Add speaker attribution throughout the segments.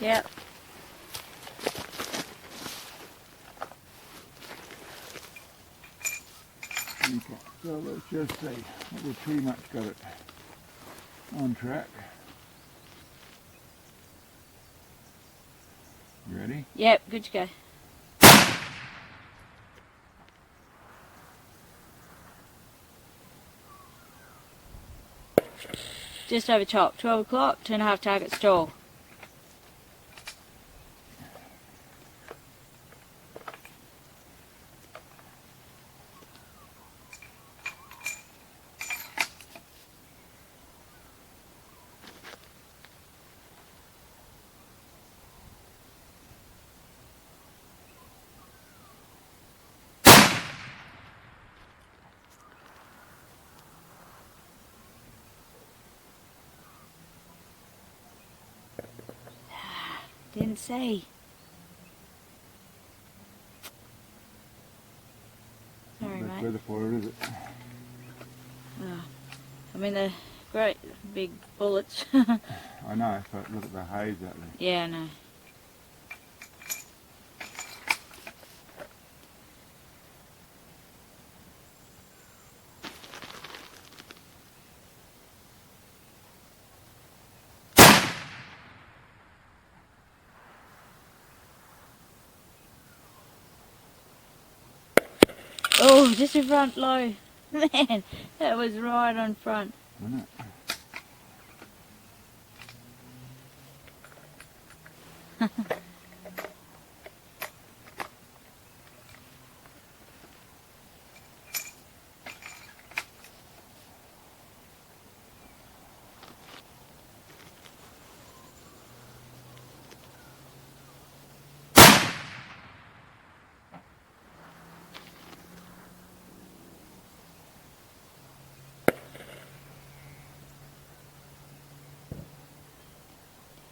Speaker 1: Yep.
Speaker 2: Okay, so let's just see. We've pretty much got it on track. You ready?
Speaker 1: Yep, good to go. Just over top, 12 o'clock, 2.5 target stall. Didn't see. Sorry,
Speaker 2: Not
Speaker 1: mate.
Speaker 2: weather for it, is it?
Speaker 1: Oh, I mean, the great big bullets.
Speaker 2: I know, but look at the haze out there.
Speaker 1: Yeah, I know. Oh, just in front low. Man, that was right on front.
Speaker 2: Wasn't it?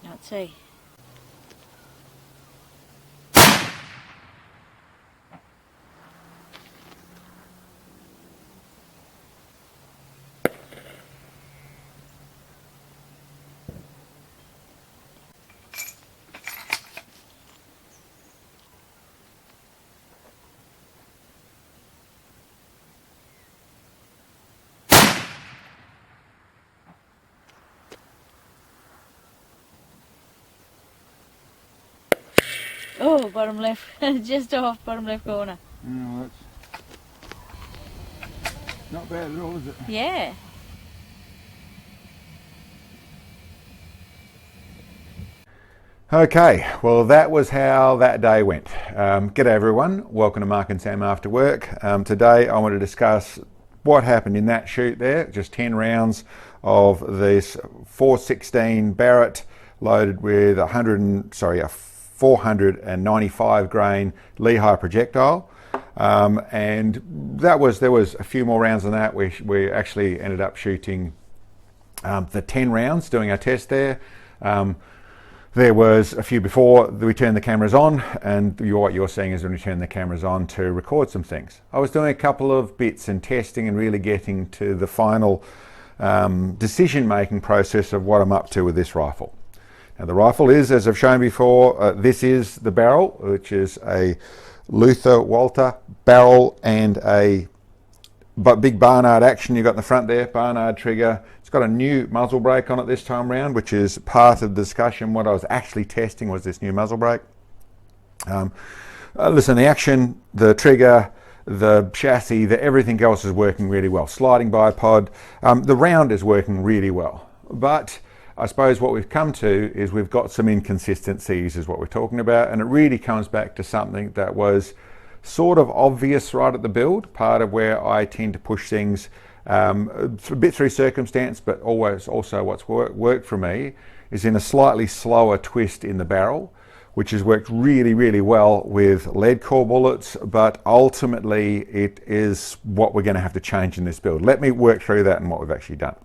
Speaker 1: Not see. Oh, bottom left, just off bottom left corner.
Speaker 2: No, that's not bad at all, is it?
Speaker 1: Yeah.
Speaker 2: Okay, well that was how that day went. G'day everyone, welcome to Mark and Sam After Work. Today I want to discuss what happened in that shoot there, just 10 rounds of this 416 Barrett loaded with a 495 grain Lehigh projectile. And there was a few more rounds than that. We actually ended up shooting the 10 rounds, doing our test there. There was a few before we turned the cameras on, and what you're seeing is when we turn the cameras on to record some things. I was doing a couple of bits and testing and really getting to the final decision-making process of what I'm up to with this rifle. Now the rifle is, as I've shown before, this is the barrel, which is a Luther Walter barrel and a big Barnard action you've got in the front there, Barnard trigger. It's got a new muzzle brake on it this time round, which is part of the discussion. What I was actually testing was this new muzzle brake. Listen, the action, the trigger, the chassis, everything else is working really well. Sliding bipod, the round is working really well. But I suppose what we've come to is we've got some inconsistencies is what we're talking about, and it really comes back to something that was sort of obvious right at the build, part of where I tend to push things a bit through circumstance, but always also what's worked for me is in a slightly slower twist in the barrel, which has worked really, really well with lead core bullets, but ultimately it is what we're going to have to change in this build. Let me work through that and what we've actually done.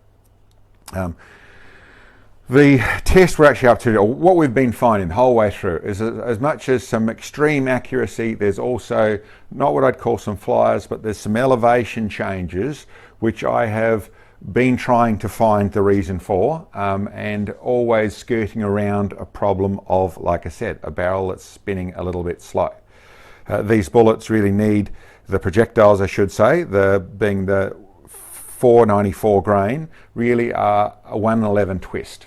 Speaker 2: The test we're actually up to, or what we've been finding the whole way through, is as much as some extreme accuracy, there's also not what I'd call some flyers, but there's some elevation changes which I have been trying to find the reason for, and always skirting around a problem of, like I said, a barrel that's spinning a little bit slow. These bullets really need, the projectiles I should say, being the 494 grain, really are a 1 in 11 twist.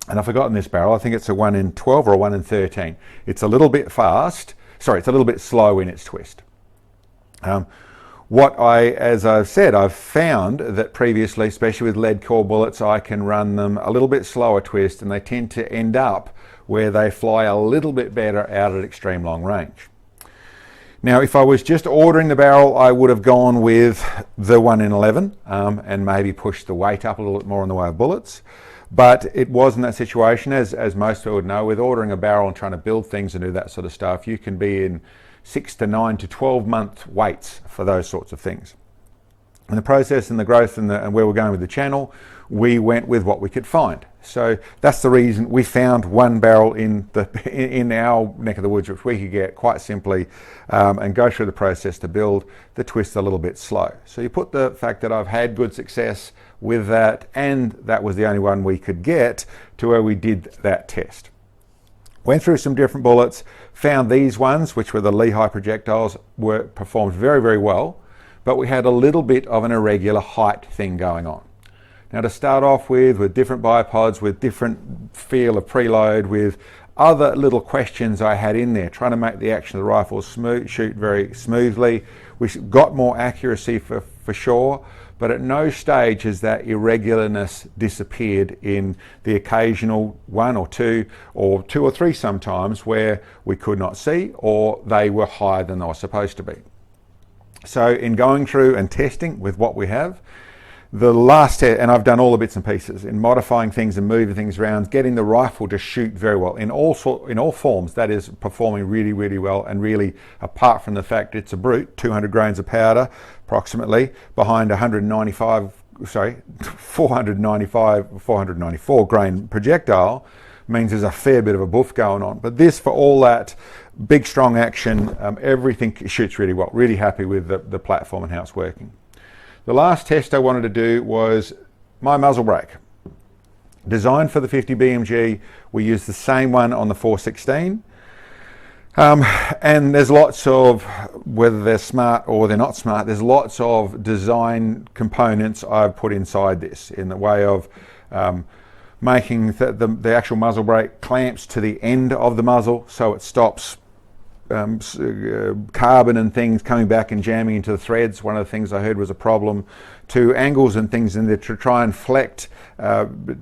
Speaker 2: And I've forgotten this barrel, I think it's a 1 in 12 or a 1 in 13. It's a little bit it's a little bit slow in its twist. As I've said, I've found that previously, especially with lead core bullets, I can run them a little bit slower twist, and they tend to end up where they fly a little bit better out at extreme long range. Now, if I was just ordering the barrel, I would have gone with the 1 in 11 and maybe pushed the weight up a little bit more in the way of bullets. But it wasn't that situation, as most people would know, with ordering a barrel and trying to build things and do that sort of stuff, you can be in 6 to 9 to 12 month waits for those sorts of things. In the process and the growth and where we're going with the channel, we went with what we could find. So that's the reason we found one barrel in our neck of the woods, which we could get quite simply and go through the process to build the twist a little bit slow. So you put the fact that I've had good success with that, and that was the only one we could get, to where we did that test. Went through some different bullets, found these ones, which were the Lehigh projectiles, performed very, very well, but we had a little bit of an irregular height thing going on. Now, to start off with different bipods, with different feel of preload, with other little questions I had in there, trying to make the action of the rifle shoot very smoothly. We got more accuracy for sure, but at no stage has that irregularness disappeared in the occasional 1 or 2 or 2 or 3 sometimes where we could not see, or they were higher than they were supposed to be. So in going through and testing with what we have, the last test, and I've done all the bits and pieces in modifying things and moving things around, getting the rifle to shoot very well in all forms. That is performing really, really well, and really, apart from the fact it's a brute, 200 grains of powder approximately behind 494 grain projectile, means there's a fair bit of a boof going on. But this, for all that big strong action, everything shoots really well. Really happy with the platform and how it's working. The last test I wanted to do was my muzzle brake. Designed for the 50 BMG, we used the same one on the 416. And there's lots of, whether they're smart or they're not smart, there's lots of design components I've put inside this, in the way of making the actual muzzle brake clamps to the end of the muzzle, so it stops carbon and things coming back and jamming into the threads. One of the things I heard was a problem, to angles and things in there to try and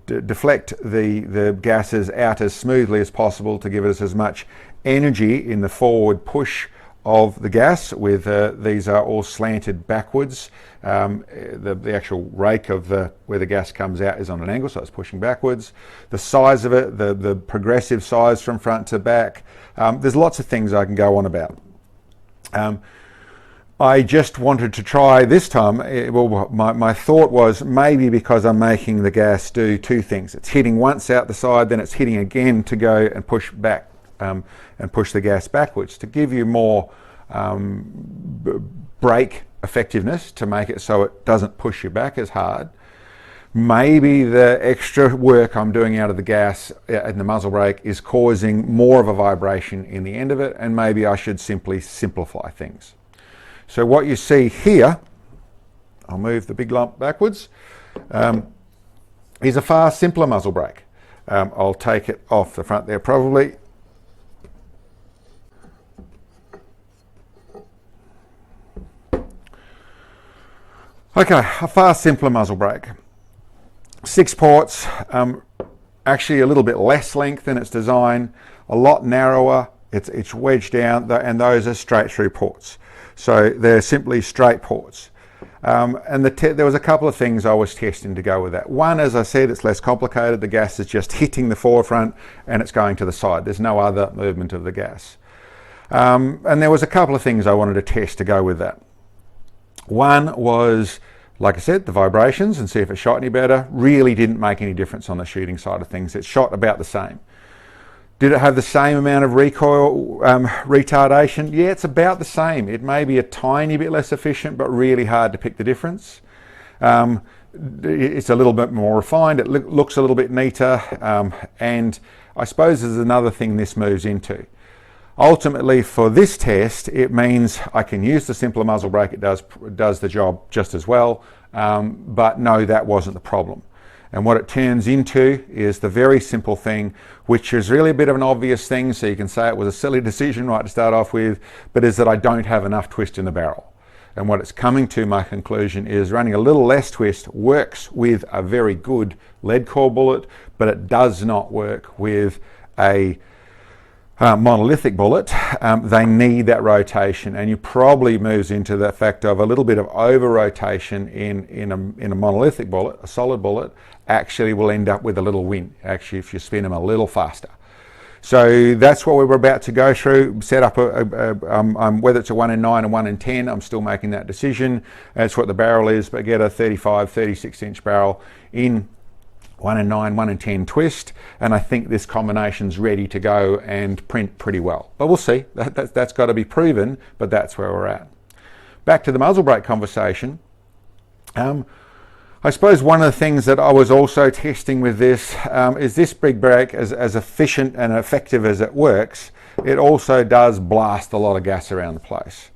Speaker 2: deflect the gases out as smoothly as possible, to give us as much energy in the forward push of the gas. With these are all slanted backwards. The actual rake of where the gas comes out is on an angle, so it's pushing backwards. The size of it, the progressive size from front to back. There's lots of things I can go on about. I just wanted to try this time. My thought was, maybe because I'm making the gas do 2 things. It's hitting once out the side, then it's hitting again to go and push back and push the gas backwards, to give you more brake effectiveness, to make it so it doesn't push you back as hard. Maybe the extra work I'm doing out of the gas in the muzzle brake is causing more of a vibration in the end of it, and maybe I should simply simplify things. So what you see here, I'll move the big lump backwards, is a far simpler muzzle brake. I'll take it off the front there probably. Okay, a far simpler muzzle brake. 6 ports, actually a little bit less length in its design, a lot narrower, it's wedged down, and those are straight through ports. So they're simply straight ports. And there was a couple of things I was testing to go with that. One, as I said, it's less complicated. The gas is just hitting the forefront and it's going to the side. There's no other movement of the gas. And there was a couple of things I wanted to test to go with that. One was, like I said, the vibrations, and see if it shot any better. Really didn't make any difference on the shooting side of things. It shot about the same. Did it have the same amount of recoil retardation? Yeah, it's about the same. It may be a tiny bit less efficient, but really hard to pick the difference. it's a little bit more refined, it looks a little bit neater, and I suppose there's another thing this moves into. Ultimately, for this test, it means I can use the simpler muzzle brake. It does the job just as well, but no, that wasn't the problem. And what it turns into is the very simple thing, which is really a bit of an obvious thing, so you can say it was a silly decision right to start off with, but is that I don't have enough twist in the barrel. And what it's coming to, my conclusion, is running a little less twist works with a very good lead core bullet, but it does not work with a monolithic bullet. They need that rotation, and you probably moves into the fact of a little bit of over rotation in a monolithic bullet. A solid bullet actually will end up with a little win, actually, if you spin them a little faster. So that's what we were about to go through, set up whether it's a 1 in 9 and 1 in 10, I'm still making that decision. That's what the barrel is, but get a 35, 36 inch barrel in 1 in 9, 1 in 10 twist, and I think this combination's ready to go and print pretty well. But we'll see, that's got to be proven, but that's where we're at. Back to the muzzle brake conversation. I suppose one of the things that I was also testing with this is this big brake, as efficient and effective as it works, it also does blast a lot of gas around the place.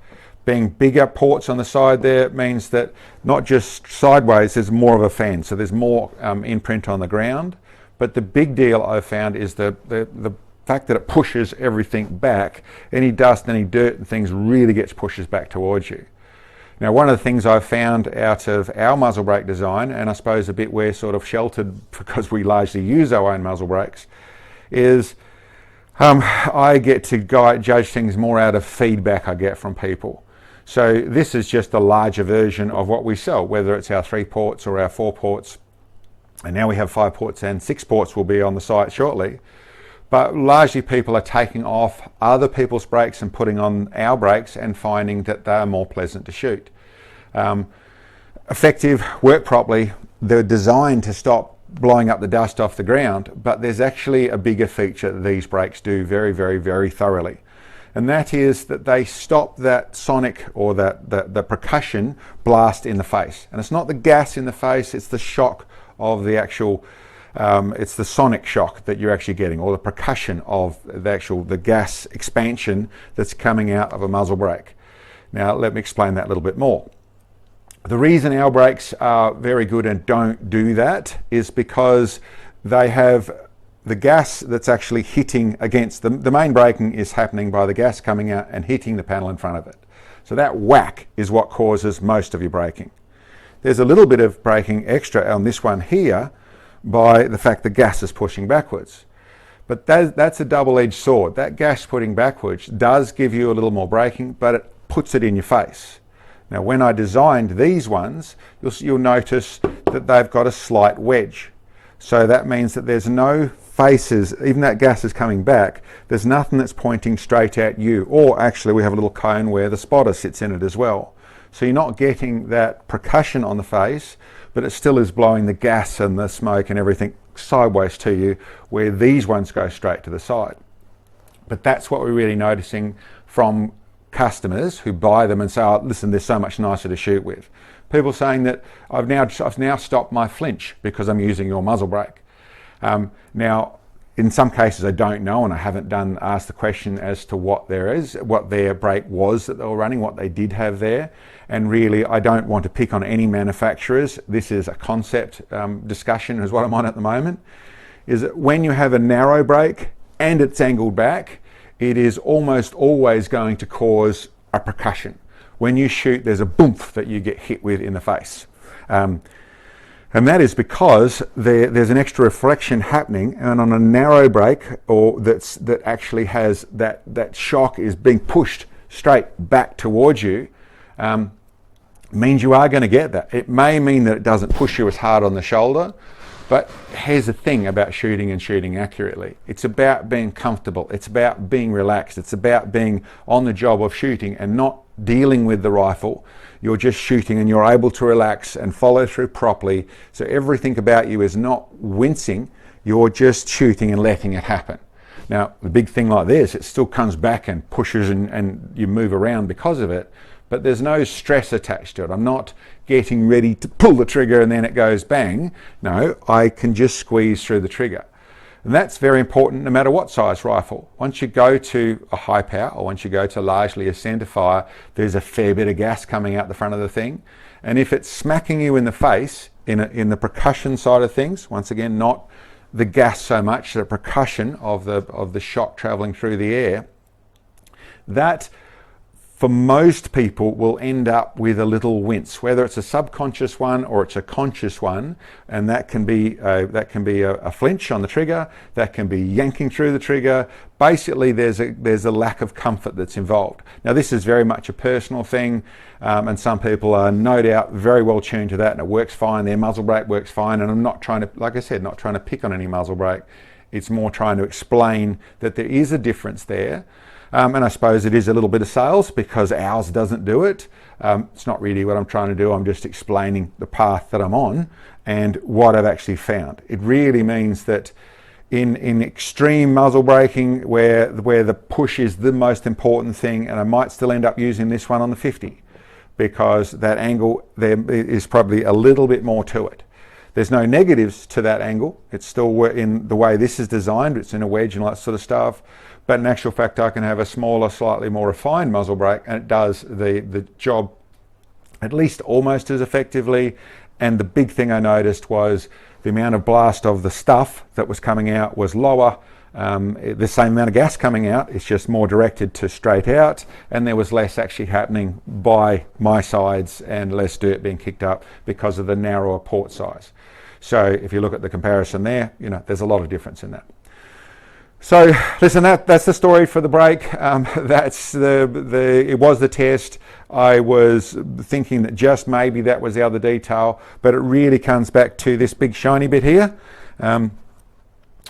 Speaker 2: Being bigger ports on the side there means that not just sideways, there's more of a fan, so there's more imprint on the ground. But the big deal I've found is the fact that it pushes everything back. Any dust, any dirt and things really pushes back towards you. Now, one of the things I've found out of our muzzle brake design, and I suppose a bit we're sort of sheltered because we largely use our own muzzle brakes, is I get to judge things more out of feedback I get from people. So this is just a larger version of what we sell, whether it's our 3 ports or our 4 ports. And now we have 5 ports, and 6 ports will be on the site shortly. But largely people are taking off other people's brakes and putting on our brakes and finding that they are more pleasant to shoot. Effective, work properly, they're designed to stop blowing up the dust off the ground, but there's actually a bigger feature that these brakes do very, very, very thoroughly. And that is that they stop that sonic or the percussion blast in the face. And it's not the gas in the face, it's the shock of the actual, it's the sonic shock that you're actually getting, or the percussion of the gas expansion that's coming out of a muzzle brake. Now let me explain that a little bit more. The reason our brakes are very good and don't do that is because they have the gas that's actually hitting against them. The main braking is happening by the gas coming out and hitting the panel in front of it. So that whack is what causes most of your braking. There's a little bit of braking extra on this one here by the fact the gas is pushing backwards. But that's a double-edged sword. That gas putting backwards does give you a little more braking, but it puts it in your face. Now, when I designed these ones, you'll notice that they've got a slight wedge. So that means that there's no faces, even that gas is coming back, there's nothing that's pointing straight at you. Or actually we have a little cone where the spotter sits in it as well. So you're not getting that percussion on the face, but it still is blowing the gas and the smoke and everything sideways to you, where these ones go straight to the side. But that's what we're really noticing from customers who buy them and say, oh, listen, they're so much nicer to shoot with. People saying that I've now stopped my flinch because I'm using your muzzle brake. Now, in some cases I don't know, and I haven't asked the question as to what their brake was that they were running, what they did have there. And really, I don't want to pick on any manufacturers. This is a concept discussion is what I'm on at the moment. Is that when you have a narrow brake and it's angled back, it is almost always going to cause a percussion. When you shoot, there's a boomph that you get hit with in the face. And that is because there's an extra reflection happening, and on a narrow brake, or that actually has that shock is being pushed straight back towards you, means you are going to get that. It may mean that it doesn't push you as hard on the shoulder, but here's the thing about shooting and shooting accurately. It's about being comfortable. It's about being relaxed. It's about being on the job of shooting and not dealing with the rifle. You're just shooting and you're able to relax and follow through properly. So everything about you is not wincing. You're just shooting and letting it happen. Now, the big thing like this, it still comes back and pushes and you move around because of it. but there's no stress attached to it. I'm not getting ready to pull the trigger and then it goes bang. No, I can just squeeze through the trigger. And that's very important no matter what size rifle. Once you go to a high power, or once you go to largely a centerfire, there's a fair bit of gas coming out the front of the thing. And if it's smacking you in the face, in the percussion side of things, once again, not the gas so much, the percussion of the shot traveling through the air, that for most people will end up with a little wince, whether it's a subconscious one or it's a conscious one, and that can be a flinch on the trigger, that can be yanking through the trigger. Basically, there's a lack of comfort that's involved. Now, this is very much a personal thing, and some people are no doubt very well tuned to that, and it works fine. Their muzzle brake works fine, and I'm not trying to, like I said, not trying to pick on any muzzle brake. It's more trying to explain that there is a difference there. And I suppose it is a little bit of sales because ours doesn't do it. It's not really what I'm trying to do. I'm just explaining the path that I'm on and what I've actually found. It really means that in extreme muzzle braking where the push is the most important thing, and I might still end up using this one on the 50 because that angle there is probably a little bit more to it. There's no negatives to that angle. It's still in the way this is designed. It's in a wedge and all that sort of stuff. But in actual fact, I can have a smaller, slightly more refined muzzle brake, and it does the job at least almost as effectively. And the big thing I noticed was the amount of blast of the stuff that was coming out was lower. The same amount of gas coming out, it's just more directed to straight out, and there was less actually happening by my sides and less dirt being kicked up because of the narrower port size. So if you look at the comparison there, there's a lot of difference in that. So listen, that's the story for the brake. It was the test. I was thinking that just maybe that was the other detail, but it really comes back to this big shiny bit here.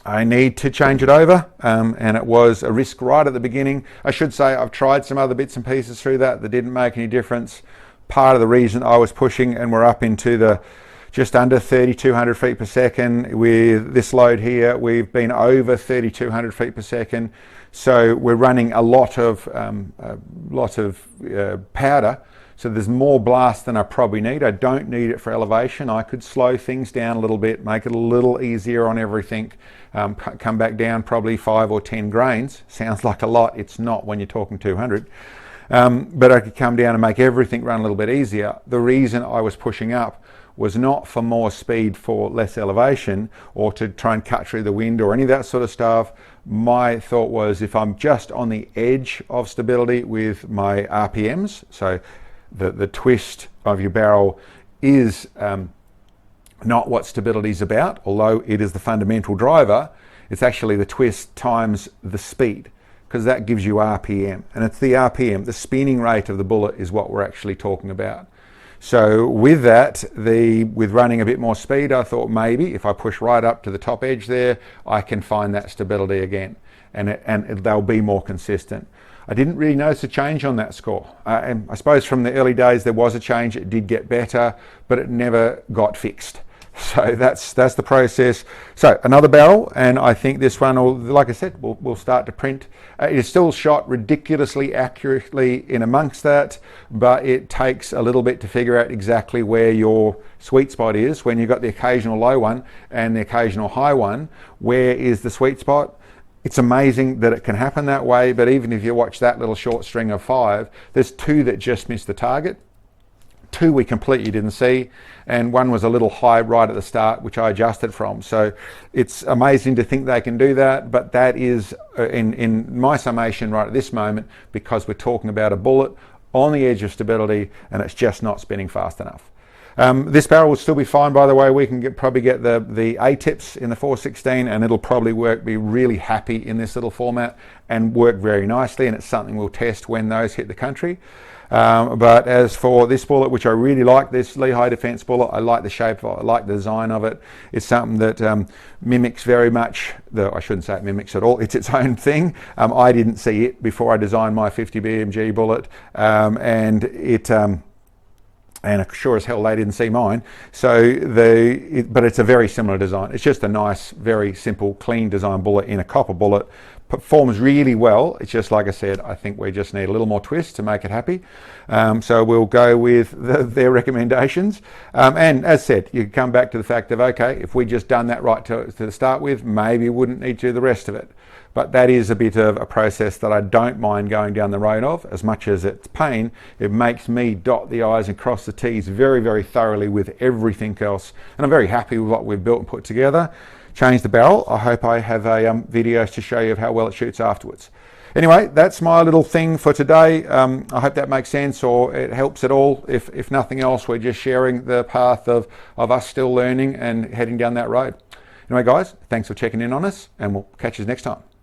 Speaker 2: I need to change it over, and it was a risk right at the beginning. I should say I've tried some other bits and pieces through that didn't make any difference. Part of the reason I was pushing, and we're up into the just under 3,200 feet per second with this load here. We've been over 3,200 feet per second, so we're running a lot of powder. So there's more blast than I probably need. I don't need it for elevation. I could slow things down a little bit, make it a little easier on everything, come back down probably 5 or 10 grains. Sounds like a lot. It's not when you're talking 200. But I could come down and make everything run a little bit easier. The reason I was pushing up was not for more speed for less elevation or to try and cut through the wind or any of that sort of stuff. My thought was if I'm just on the edge of stability with my RPMs, so the twist of your barrel is not what stability is about, although it is the fundamental driver. It's actually the twist times the speed, because that gives you RPM, and it's the RPM, the spinning rate of the bullet, is what we're actually talking about. So with that, with running a bit more speed, I thought maybe if I push right up to the top edge there, I can find that stability again, and they'll be more consistent. I didn't really notice a change on that score. And I suppose from the early days there was a change. It did get better, but it never got fixed. So that's the process. So another barrel, and I think this one will, like I said, we'll start to print. It is still shot ridiculously accurately in amongst that, but it takes a little bit to figure out exactly where your sweet spot is. When you've got the occasional low one and the occasional high one, where is the sweet spot? It's amazing that it can happen that way, but even if you watch that little short string of 5, there's 2 that just missed the target. 2 we completely didn't see, and 1 was a little high right at the start, which I adjusted from. So it's amazing to think they can do that, but that is, in my summation right at this moment, because we're talking about a bullet on the edge of stability and it's just not spinning fast enough. This barrel will still be fine, by the way. We can probably get the A-tips in the 416 and it'll probably be really happy in this little format and work very nicely, and it's something we'll test when those hit the country. But as for this bullet, which I really like, this Lehigh Defense bullet, I like the shape of it, I like the design of it. It's something that mimics very much, I shouldn't say it mimics at all, it's its own thing. I didn't see it before I designed my 50 BMG bullet, and and sure as hell they didn't see mine. So but it's a very similar design. It's just a nice, very simple, clean design bullet in a copper bullet. Performs really well. It's just like I said, I think we just need a little more twist to make it happy. So we'll go with their recommendations. And as said, you come back to the fact of, okay, if we just done that right to start with, maybe we wouldn't need to do the rest of it. But that is a bit of a process that I don't mind going down the road of. As much as it's pain, it makes me dot the I's and cross the T's very, very thoroughly with everything else. And I'm very happy with what we've built and put together. Change the barrel. I hope I have videos to show you of how well it shoots afterwards. Anyway, that's my little thing for today. I hope that makes sense or it helps at all. If nothing else, we're just sharing the path of us still learning and heading down that road. Anyway, guys, thanks for checking in on us, and we'll catch you next time.